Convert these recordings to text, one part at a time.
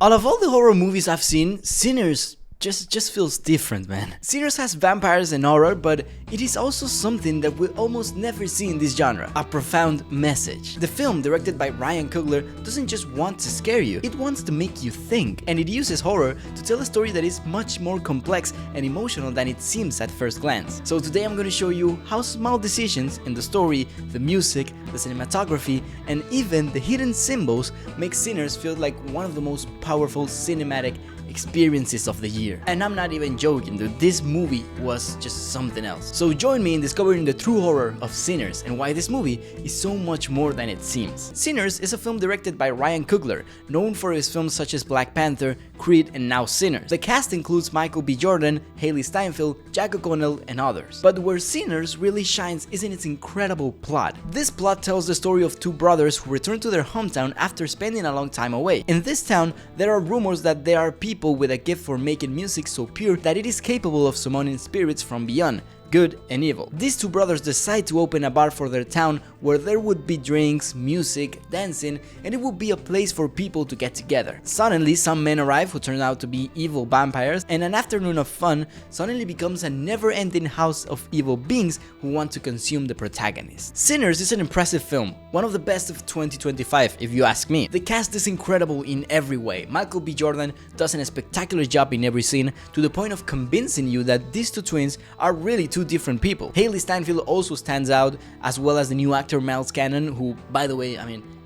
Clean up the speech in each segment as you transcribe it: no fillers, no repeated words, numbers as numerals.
Out of all the horror movies I've seen, Sinners just feels different, man. Sinners has vampires and horror, but it is also something that we'll almost never see in this genre, a profound message. The film, directed by Ryan Coogler, doesn't just want to scare you, it wants to make you think, and it uses horror to tell a story that is much more complex and emotional than it seems at first glance. So today I'm going to show you how small decisions in the story, the music, the cinematography, and even the hidden symbols make Sinners feel like one of the most powerful cinematic experiences of the year. And I'm not even joking, dude, this movie was just something else. So join me in discovering the true horror of Sinners and why this movie is so much more than it seems. Sinners is a film directed by Ryan Coogler, known for his films such as Black Panther, Creed, and now Sinners. The cast includes Michael B. Jordan, Haley Steinfeld, Jack O'Connell, and others. But where Sinners really shines is in its incredible plot. This plot tells the story of two brothers who return to their hometown after spending a long time away. In this town, there are rumors that there are people with a gift for making music so pure that it is capable of summoning spirits from beyond, good and evil. These two brothers decide to open a bar for their town where there would be drinks, music, dancing, and it would be a place for people to get together. Suddenly, some men arrive who turn out to be evil vampires, and an afternoon of fun suddenly becomes a never-ending house of evil beings who want to consume the protagonist. Sinners is an impressive film, one of the best of 2025 if you ask me. The cast is incredible in every way. Michael B. Jordan does a spectacular job in every scene, to the point of convincing you that these two twins are really two different people. Haley Steinfeld also stands out, as well as the new actor Miles Cannon, who, by the way,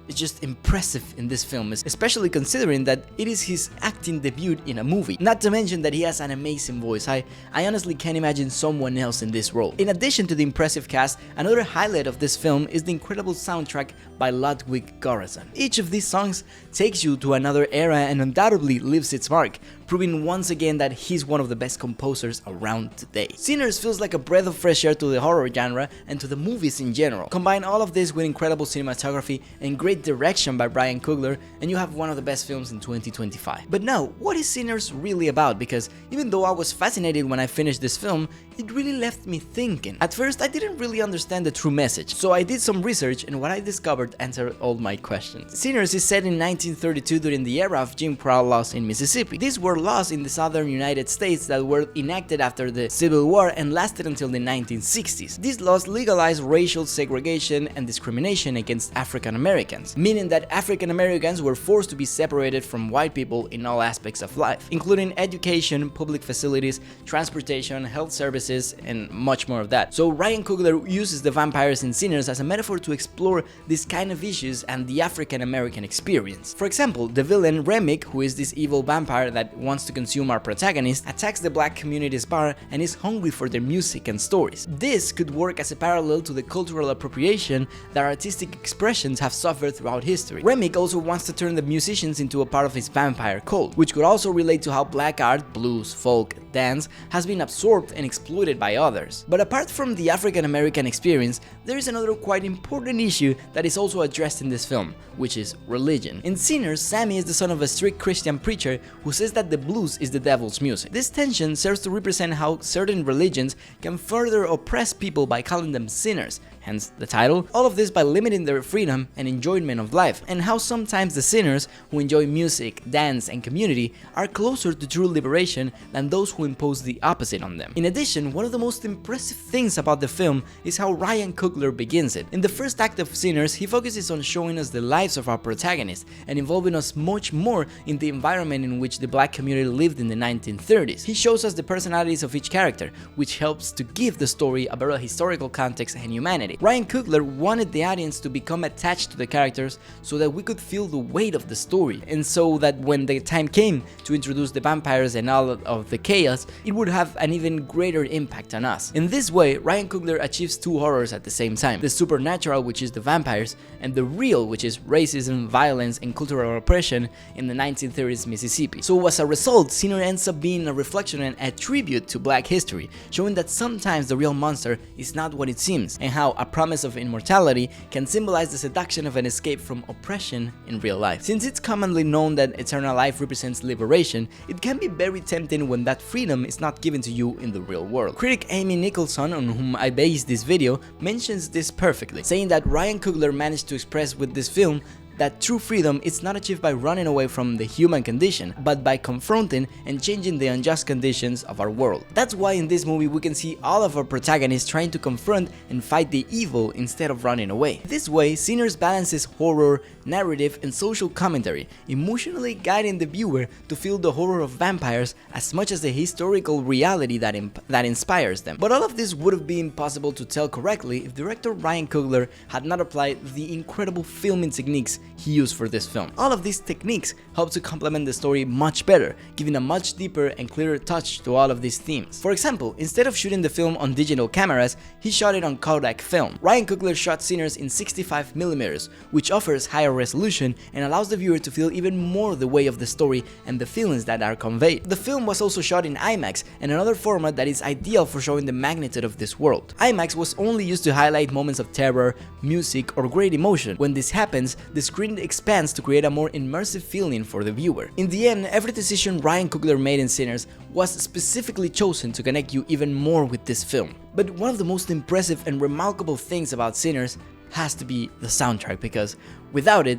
it's just impressive in this film, especially considering that it is his acting debut in a movie. Not to mention that he has an amazing voice. I honestly can't imagine someone else in this role. In addition to the impressive cast, another highlight of this film is the incredible soundtrack by Ludwig Göransson. Each of these songs takes you to another era and undoubtedly leaves its mark, proving once again that he's one of the best composers around today. Sinners feels like a breath of fresh air to the horror genre and to the movies in general. Combine all of this with incredible cinematography and great direction by Ryan Coogler, and you have one of the best films in 2025. But now, what is Sinners really about? Because even though I was fascinated when I finished this film, it really left me thinking. At first, I didn't really understand the true message, so I did some research, and what I discovered answered all my questions. Sinners is set in 1932 during the era of Jim Crow laws in Mississippi. These were laws in the southern United States that were enacted after the Civil War and lasted until the 1960s. These laws legalized racial segregation and discrimination against African Americans, meaning that African Americans were forced to be separated from white people in all aspects of life, including education, public facilities, transportation, health services, and much more of that. So Ryan Coogler uses the vampires in Sinners as a metaphor to explore these kind of issues and the African American experience. For example, the villain Remick, who is this evil vampire that wants to consume our protagonist, attacks the black community's bar and is hungry for their music and stories. This could work as a parallel to the cultural appropriation that artistic expressions have suffered throughout history. Remick also wants to turn the musicians into a part of his vampire cult, which could also relate to how black art, blues, folk, dance has been absorbed and exploited by others. But apart from the African American experience, there is another quite important issue that is also addressed in this film, which is religion. In Sinners, Sammy is the son of a strict Christian preacher who says that the blues is the devil's music. This tension serves to represent how certain religions can further oppress people by calling them sinners, hence the title. All of this by limiting their freedom and enjoyment of life, and how sometimes the sinners who enjoy music, dance, and community are closer to true liberation than those who impose the opposite on them. In addition, one of the most impressive things about the film is how Ryan Coogler begins it. In the first act of Sinners, he focuses on showing us the lives of our protagonists and involving us much more in the environment in which the black community lived in the 1930s. He shows us the personalities of each character, which helps to give the story a better historical context and humanity. Ryan Coogler wanted the audience to become attached to the characters so that we could feel the weight of the story, and so that when the time came to introduce the vampires and all of the chaos, it would have an even greater impact on us. In this way, Ryan Coogler achieves two horrors at the same time: the supernatural, which is the vampires, and the real, which is racism, violence, and cultural oppression in the 1930s Mississippi. So as a result, Sinner ends up being a reflection and a tribute to black history, showing that sometimes the real monster is not what it seems, and how a promise of immortality can symbolize the seduction of an escape from oppression in real life. Since it's commonly known that eternal life represents liberation, it can be very tempting when that freedom is not given to you in the real world. Critic Amy Nicholson, on whom I based this video, mentions this perfectly, saying that Ryan Coogler managed to express with this film that true freedom is not achieved by running away from the human condition, but by confronting and changing the unjust conditions of our world. That's why in this movie we can see all of our protagonists trying to confront and fight the evil instead of running away. This way, Sinners balances horror, narrative, and social commentary, emotionally guiding the viewer to feel the horror of vampires as much as the historical reality that inspires them. But all of this would have been possible to tell correctly if director Ryan Coogler had not applied the incredible filming techniques he used for this film. All of these techniques help to complement the story much better, giving a much deeper and clearer touch to all of these themes. For example, instead of shooting the film on digital cameras, he shot it on Kodak film. Ryan Coogler shot Sinners in 65mm, which offers higher resolution and allows the viewer to feel even more the weight of the story and the feelings that are conveyed. The film was also shot in IMAX, and another format that is ideal for showing the magnitude of this world. IMAX was only used to highlight moments of terror, music, or great emotion. When this happens, the screen expands to create a more immersive feeling for the viewer. In the end, every decision Ryan Coogler made in Sinners was specifically chosen to connect you even more with this film. But one of the most impressive and remarkable things about Sinners has to be the soundtrack, because without it,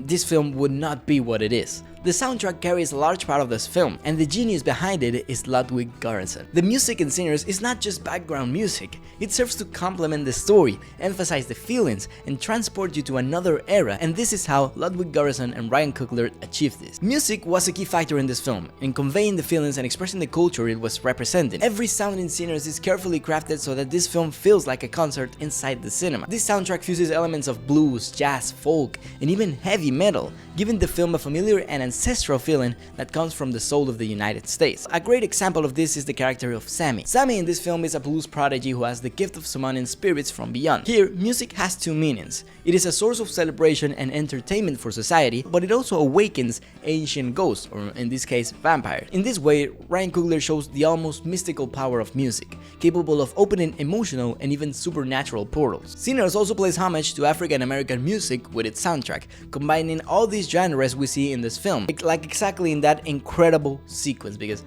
this film would not be what it is. The soundtrack carries a large part of this film, and the genius behind it is Ludwig Göransson. The music in Sinners is not just background music, it serves to complement the story, emphasize the feelings, and transport you to another era, and this is how Ludwig Göransson and Ryan Coogler achieved this. Music was a key factor in this film, in conveying the feelings and expressing the culture it was representing. Every sound in Sinners is carefully crafted so that this film feels like a concert inside the cinema. This soundtrack fuses elements of blues, jazz, folk, and even heavy metal, giving the film a familiar and ancestral feeling that comes from the soul of the United States. A great example of this is the character of Sammy. Sammy in this film is a blues prodigy who has the gift of summoning spirits from beyond. Here, music has two meanings. It is a source of celebration and entertainment for society, but it also awakens ancient ghosts, or in this case, vampires. In this way, Ryan Coogler shows the almost mystical power of music, capable of opening emotional and even supernatural portals. Sinners also plays homage to African American music with its soundtrack, combining all these genres we see in this film, like exactly in that incredible sequence, because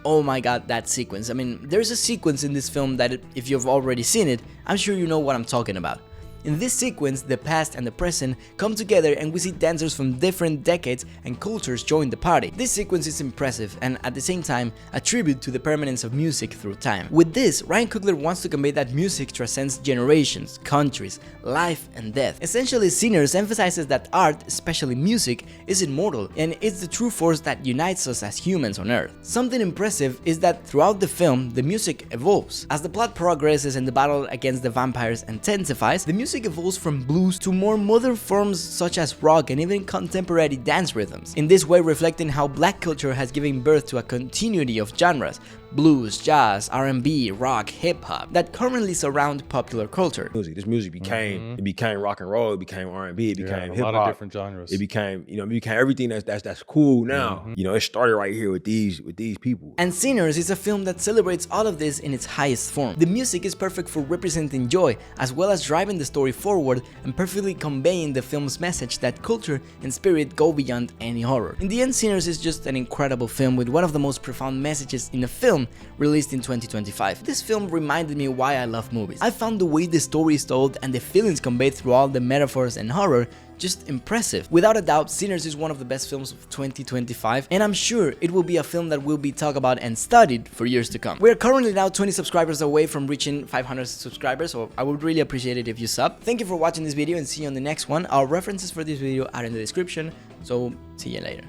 oh my god, that sequence. There's a sequence in this film that if you've already seen it, I'm sure you know what I'm talking about. In this sequence, the past and the present come together and we see dancers from different decades and cultures join the party. This sequence is impressive and at the same time a tribute to the permanence of music through time. With this, Ryan Coogler wants to convey that music transcends generations, countries, life and death. Essentially, Sinners emphasizes that art, especially music, is immortal and it's the true force that unites us as humans on Earth. Something impressive is that throughout the film, the music evolves. As the plot progresses and the battle against the vampires intensifies, the music evolves from blues to more modern forms such as rock and even contemporary dance rhythms. In this way, reflecting how black culture has given birth to a continuity of genres, blues, jazz, R&B, rock, hip-hop, that currently surround popular culture. This music became it became rock and roll, it became R&B, it became hip-hop. A lot of different genres. It became everything that's cool now. It started right here with these people. And Sinners is a film that celebrates all of this in its highest form. The music is perfect for representing joy, as well as driving the story forward and perfectly conveying the film's message that culture and spirit go beyond any horror. In the end, Sinners is just an incredible film with one of the most profound messages in a film released in 2025. This film reminded me why I love movies. I found the way the story is told and the feelings conveyed through all the metaphors and horror just impressive. Without a doubt, Sinners is one of the best films of 2025, and I'm sure it will be a film that will be talked about and studied for years to come. We're currently now 20 subscribers away from reaching 500 subscribers, so I would really appreciate it if you sub. Thank you for watching this video and see you on the next one. Our references for this video are in the description, so see you later.